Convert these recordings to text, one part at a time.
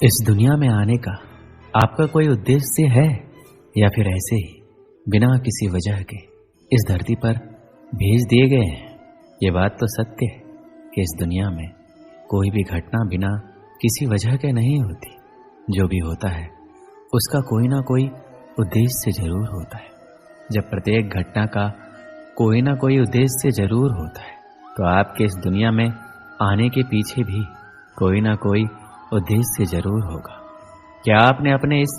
इस दुनिया में आने का आपका कोई उद्देश्य है या फिर ऐसे ही बिना किसी वजह के इस धरती पर भेज दिए गए हैं? ये बात तो सत्य है कि इस दुनिया में कोई भी घटना बिना किसी वजह के नहीं होती। जो भी होता है उसका कोई ना कोई उद्देश्य जरूर होता है। जब प्रत्येक घटना का कोई ना कोई उद्देश्य जरूर होता है तो आपके इस दुनिया में आने के पीछे भी कोई ना कोई उद्देश्य जरूर होगा। क्या आपने अपने इस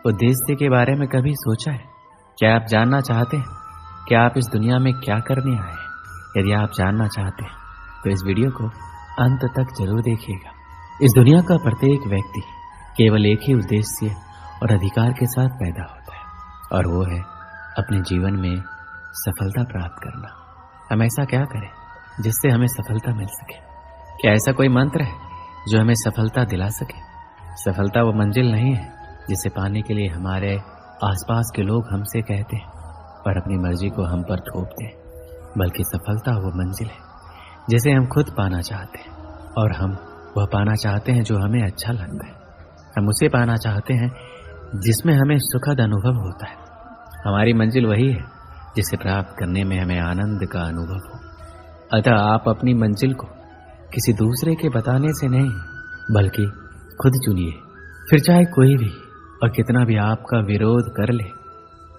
उद्देश्य के बारे में कभी सोचा है? क्या आप जानना चाहते हैं कि आप इस दुनिया में क्या करने आए हैं? यदि आप जानना चाहते हैं तो इस वीडियो को अंत तक जरूर देखिएगा। इस दुनिया का प्रत्येक व्यक्ति केवल एक ही उद्देश्य और अधिकार के साथ पैदा होता है और वो है अपने जीवन में सफलता प्राप्त करना। हम ऐसा क्या करें जिससे हमें सफलता मिल सके? क्या ऐसा कोई मंत्र है जो हमें सफलता दिला सके? सफलता वो मंजिल नहीं है जिसे पाने के लिए हमारे आसपास के लोग हमसे कहते हैं और अपनी मर्जी को हम पर थोपते हैं, बल्कि सफलता वो मंजिल है जिसे हम खुद पाना चाहते हैं और हम वह पाना चाहते हैं जो हमें अच्छा लगता है। हम उसे पाना चाहते हैं जिसमें हमें सुखद अनुभव होता है। हमारी मंजिल वही है जिसे प्राप्त करने में हमें आनंद का अनुभव हो। अतः आप अपनी मंजिल को किसी दूसरे के बताने से नहीं बल्कि खुद चुनिए। फिर चाहे कोई भी और कितना भी आपका विरोध कर ले,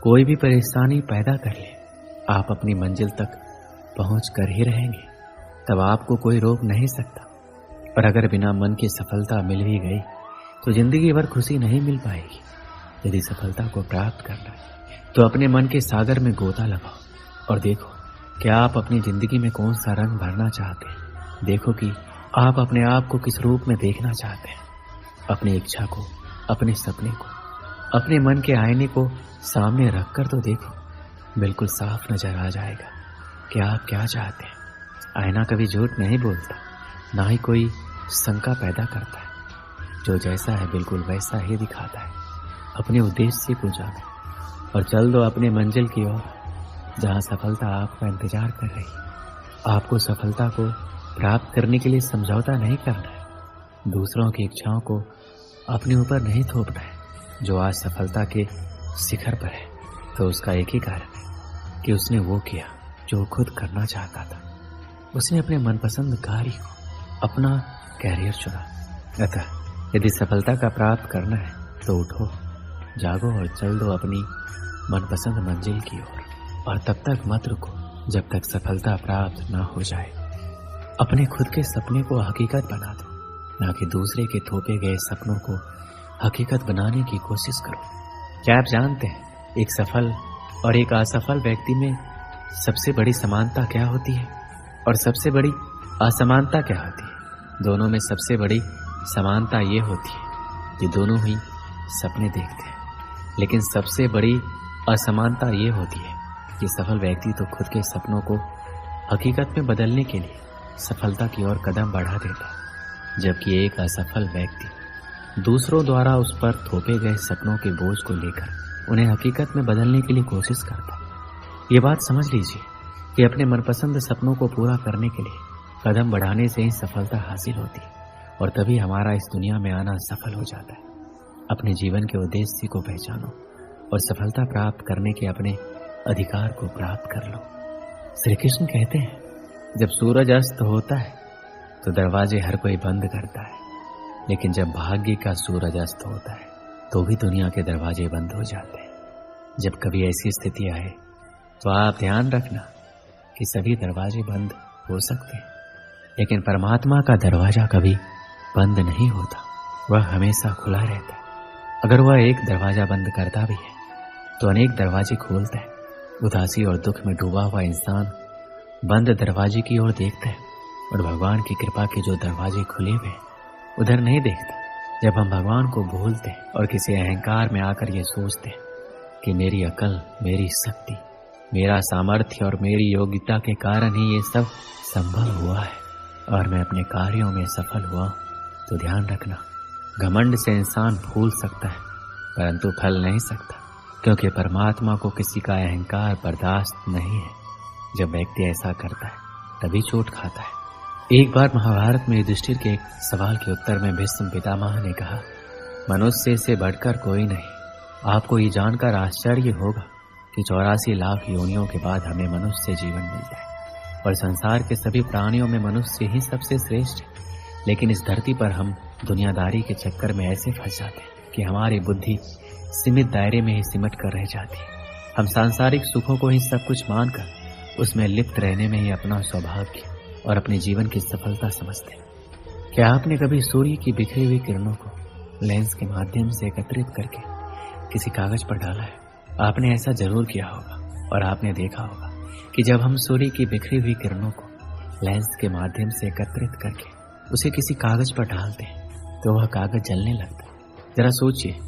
कोई भी परेशानी पैदा कर ले, आप अपनी मंजिल तक पहुंच कर ही रहेंगे। तब आपको कोई रोक नहीं सकता। और अगर बिना मन की सफलता मिल भी गई तो जिंदगी भर खुशी नहीं मिल पाएगी। यदि सफलता को प्राप्त करना है तो अपने मन के सागर में गोता लगाओ और देखो कि आप अपनी जिंदगी में कौन सा रंग भरना चाहते हैं। देखो कि आप अपने आप को किस रूप में देखना चाहते हैं। अपनी इच्छा को, अपने सपने को, अपने मन के आईने को सामने रखकर तो देखो। बिल्कुल साफ नजर आ जाएगा कि आप क्या चाहते हैं। आईना कभी झूठ नहीं बोलता, ना ही कोई शंका पैदा करता है। जो जैसा है बिल्कुल वैसा ही दिखाता है। अपने उद्देश्य को जानो और चल दो अपने मंजिल की ओर जहां सफलता आपका इंतजार कर रही है। आपको सफलता को प्राप्त करने के लिए समझौता नहीं करना है। दूसरों की इच्छाओं को अपने ऊपर नहीं थोपना है। जो आज सफलता के शिखर पर है तो उसका एक ही कारण है कि उसने वो किया जो खुद करना चाहता था। उसने अपने मनपसंद कार्य को अपना कैरियर चुना। अतः यदि सफलता का प्राप्त करना है तो उठो, जागो और चल दो अपनी मनपसंद मंजिल की ओर। और तब तक मत रुको जब तक सफलता प्राप्त ना हो जाए। अपने खुद के सपने को हकीकत बना दो, ना कि दूसरे के थोपे गए सपनों को हकीकत बनाने की कोशिश करो। क्या आप जानते हैं एक सफल और एक असफल व्यक्ति में सबसे बड़ी समानता क्या होती है और सबसे बड़ी असमानता क्या होती है? दोनों में सबसे बड़ी समानता ये होती है कि दोनों ही सपने देखते हैं, लेकिन सबसे बड़ी असमानता ये होती है कि सफल व्यक्ति तो खुद के सपनों को हकीकत में बदलने के लिए सफलता की ओर कदम बढ़ा देता है, जबकि एक असफल व्यक्ति दूसरों द्वारा उस पर थोपे गए सपनों के बोझ को लेकर उन्हें हकीकत में बदलने के लिए कोशिश करता है। ये बात समझ लीजिए कि अपने मनपसंद सपनों को पूरा करने के लिए कदम बढ़ाने से ही सफलता हासिल होती है और तभी हमारा इस दुनिया में आना सफल हो जाता है। अपने जीवन के उद्देश्य को पहचानो और सफलता प्राप्त करने के अपने अधिकार को प्राप्त कर लो। श्री कृष्ण कहते हैं जब सूरज अस्त होता है तो दरवाजे हर कोई बंद करता है, लेकिन जब भाग्य का सूरज अस्त होता है तो भी दुनिया के दरवाजे बंद हो जाते हैं। जब कभी ऐसी स्थिति आए तो आप ध्यान रखना कि सभी दरवाजे बंद हो सकते हैं, लेकिन परमात्मा का दरवाजा कभी बंद नहीं होता, वह हमेशा खुला रहता है। अगर वह एक दरवाजा बंद करता भी है तो अनेक दरवाजे खोलता है। उदासी और दुख में डूबा हुआ इंसान बंद दरवाजे की ओर देखता है और भगवान की कृपा के जो दरवाजे खुले हुए हैं उधर नहीं देखता। जब हम भगवान को भूलते हैं और किसी अहंकार में आकर ये सोचते हैं कि मेरी अकल, मेरी शक्ति, मेरा सामर्थ्य और मेरी योग्यता के कारण ही ये सब संभव हुआ है और मैं अपने कार्यों में सफल हुआ, तो ध्यान रखना घमंड से इंसान फूल सकता है परंतु फल नहीं सकता, क्योंकि परमात्मा को किसी का अहंकार बर्दाश्त नहीं है। जब व्यक्ति ऐसा करता है तभी चोट खाता है। एक बार महाभारत में युधिष्ठिर के एक सवाल के उत्तर में भीष्म पितामह ने कहा मनुष्य से बढ़कर कोई नहीं। आपको ये जानकर आश्चर्य होगा कि 84 लाख योनियों के बाद हमें मनुष्य जीवन मिलता है और संसार के सभी प्राणियों में मनुष्य ही सबसे श्रेष्ठ है। लेकिन इस धरती पर हम दुनियादारी के चक्कर में ऐसे फंस जाते हैं कि हमारी बुद्धि सीमित दायरे में ही सिमट कर रह जाती है। हम सांसारिक सुखों को ही सब कुछ मानकर उसमें लिप्त रहने में ही अपना सौभाग्य और अपने जीवन की सफलता समझते हैं। क्या आपने कभी सूर्य की बिखरी हुई किरणों को लेंस के माध्यम से एकत्रित करके किसी कागज पर डाला है? आपने ऐसा जरूर किया होगा और आपने देखा होगा कि जब हम सूर्य की बिखरी हुई किरणों को लेंस के माध्यम से एकत्रित करके उसे किसी कागज पर डालते हैं तो वह कागज जलने लगता है। जरा सोचिए,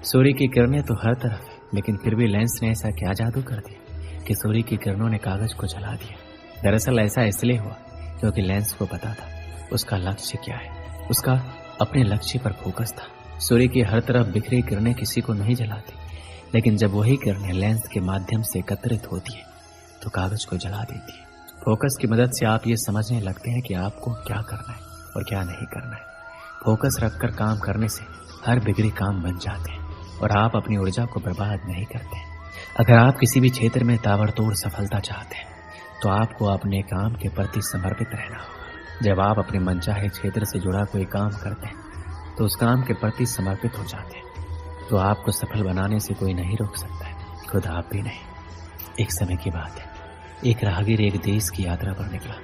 सूर्य की किरणें तो हर तरफ है, लेकिन फिर भी लेंस ने ऐसा क्या जादू कर दिया कि सूर्य की किरणों ने कागज को जला दिया। दरअसल ऐसा इसलिए हुआ क्योंकि लेंस को पता था उसका लक्ष्य क्या है। उसका अपने लक्ष्य पर फोकस था। सूर्य की हर तरफ बिखरी किरणें किसी को नहीं जलाती, लेकिन जब वही किरणें लेंस के माध्यम से एकत्रित होती है तो कागज को जला देती है। फोकस की मदद से आप ये समझने लगते हैं कि आपको क्या करना है और क्या नहीं करना है। फोकस रखकर काम करने से हर बिगड़ी काम बन जाते हैं और आप अपनी ऊर्जा को बर्बाद नहीं करते। अगर आप किसी भी क्षेत्र में ताबड़तोड़ सफलता चाहते हैं तो आपको अपने काम के प्रति समर्पित रहना होगा। जब आप अपने मनचाहे क्षेत्र से जुड़ा कोई काम करते हैं तो उस काम के प्रति समर्पित हो जाते हैं तो आपको सफल बनाने से कोई नहीं रोक सकता है, खुद आप भी नहीं। एक समय की बात है, एक राहगीर एक देश की यात्रा पर निकला।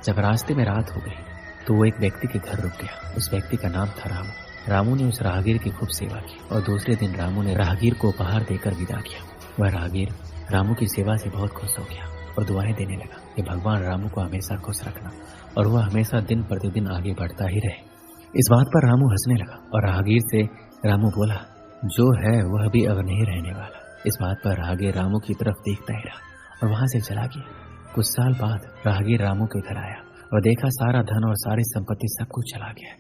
जब रास्ते में रात हो गई तो वो एक व्यक्ति के घर रुक गया। उस व्यक्ति का नाम था रामू। रामू ने उस राहगीर की खूब सेवा की और दूसरे दिन रामू ने राहगीर को उपहार देकर विदा किया। वह राहगीर रामू की सेवा से बहुत खुश हो गया और दुआएं देने लगा कि भगवान रामू को हमेशा खुश रखना और वह हमेशा दिन प्रतिदिन आगे बढ़ता ही रहे। इस बात पर रामू हंसने लगा और राहगीर से रामू बोला, जो है वह भी अब नहीं रहने वाला। इस बात पर राहगीर रामू की तरफ देखता ही रहा और वहां से चला गया। कुछ साल बाद राहगीर रामू के घर आया और देखा सारा धन और सारी संपत्ति सब कुछ चला गया।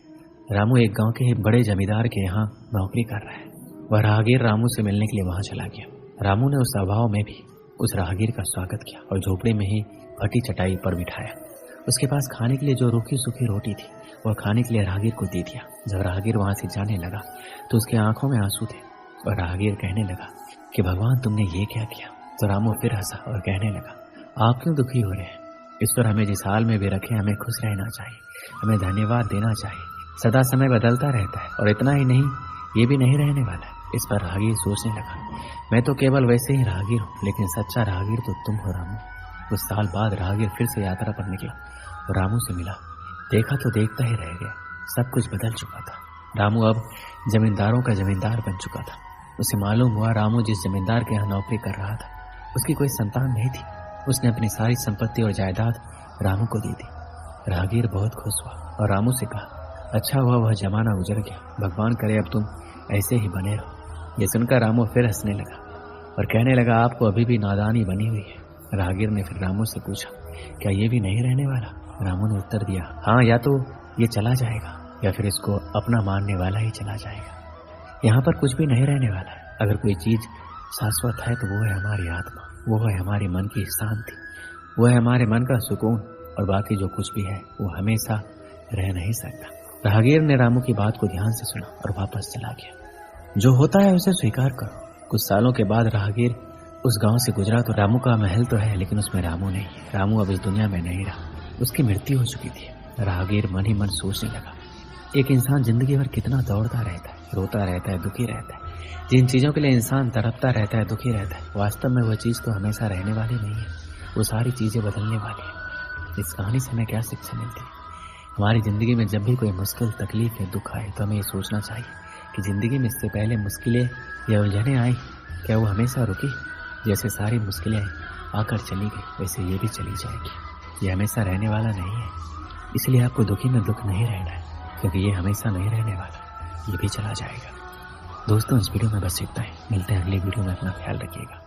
रामू एक गांव के बड़े जमींदार के यहाँ नौकरी कर रहा है। वह राहगीर रामू से मिलने के लिए वहां चला गया। रामू ने उस अभाव में भी उस राहगीर का स्वागत किया और झोपड़े में ही फटी चटाई पर बिठाया। उसके पास खाने के लिए जो रूखी सूखी रोटी थी वह खाने के लिए राहगीर को दे दिया। जब राहगीर वहां से जाने लगा तो उसकी आंखों में आंसू थे और राहगीर कहने लगा कि भगवान तुमने ये क्या किया। तो रामू फिर हंसा और कहने लगा, आप क्यों दुखी हो रहे हैं? ईश्वर हमें जिस हाल में भी रखे हमें खुश रहना चाहिए, हमें धन्यवाद देना चाहिए। सदा समय बदलता रहता है और इतना ही नहीं, ये भी नहीं रहने वाला है। इस पर राहगीर सोचने लगा, मैं तो केवल वैसे ही राहगीर हूँ, लेकिन सच्चा राहगीर तो तुम हो रामू। कुछ साल बाद राहगीर फिर से यात्रा पर निकला और रामू से मिला। देखा तो देखता ही रह गया, सब कुछ बदल चुका था। रामू अब जमींदारों का जमींदार बन चुका था। उसे मालूम हुआ रामू जिस जमींदार के यहाँ नौकरी कर रहा था उसकी कोई संतान नहीं थी। उसने अपनी सारी संपत्ति और जायदाद रामू को दी थी। राहगीर बहुत खुश हुआ और रामू से कहा, अच्छा हुआ वह जमाना गुजर गया, भगवान करे अब तुम ऐसे ही बने रहो। ये सुनकर रामू फिर हंसने लगा और कहने लगा, आपको अभी भी नादानी बनी हुई है। राहगीर ने फिर रामू से पूछा, क्या ये भी नहीं रहने वाला? रामू ने उत्तर दिया, हाँ, या तो ये चला जाएगा या फिर इसको अपना मानने वाला ही चला जाएगा। यहाँ पर कुछ भी नहीं रहने वाला है। अगर कोई चीज शाश्वत है तो वो है हमारी आत्मा, वो है हमारे मन की शांति, वो है हमारे मन का सुकून, और बाकी जो कुछ भी है वो हमेशा रह नहीं सकता। राहगीर ने रामू की बात को ध्यान से सुना और वापस चला गया। जो होता है उसे स्वीकार करो। कुछ सालों के बाद राहगीर उस गांव से गुजरा तो रामू का महल तो है, लेकिन उसमें रामू नहीं। रामू अब इस दुनिया में नहीं रहा, उसकी मृत्यु हो चुकी थी। राहगीर मन ही मन सोचने लगा, एक इंसान जिंदगी भर कितना दौड़ता रहता है, रोता रहता है, दुखी रहता है। जिन चीजों के लिए इंसान तड़पता रहता है, दुखी रहता है, वास्तव में वह चीज तो हमेशा रहने वाली नहीं है, वो सारी चीजें बदलने वाली है। इस कहानी से हमें क्या शिक्षा मिलती है? हमारी जिंदगी में जब भी कोई मुश्किल, तकलीफ या दुख आए तो हमें ये सोचना चाहिए कि जिंदगी में इससे पहले मुश्किलें या उलझनें आई, क्या वो हमेशा रुकी? जैसे सारी मुश्किलें आकर चली गई वैसे ये भी चली जाएगी। ये हमेशा रहने वाला नहीं है, इसलिए आपको दुखी में दुख नहीं रहना है, क्योंकि ये हमेशा नहीं रहने वाला, ये भी चला जाएगा। दोस्तों, इस वीडियो में बस इतना ही। मिलते हैं अगली वीडियो में। अपना ख्याल रखिएगा।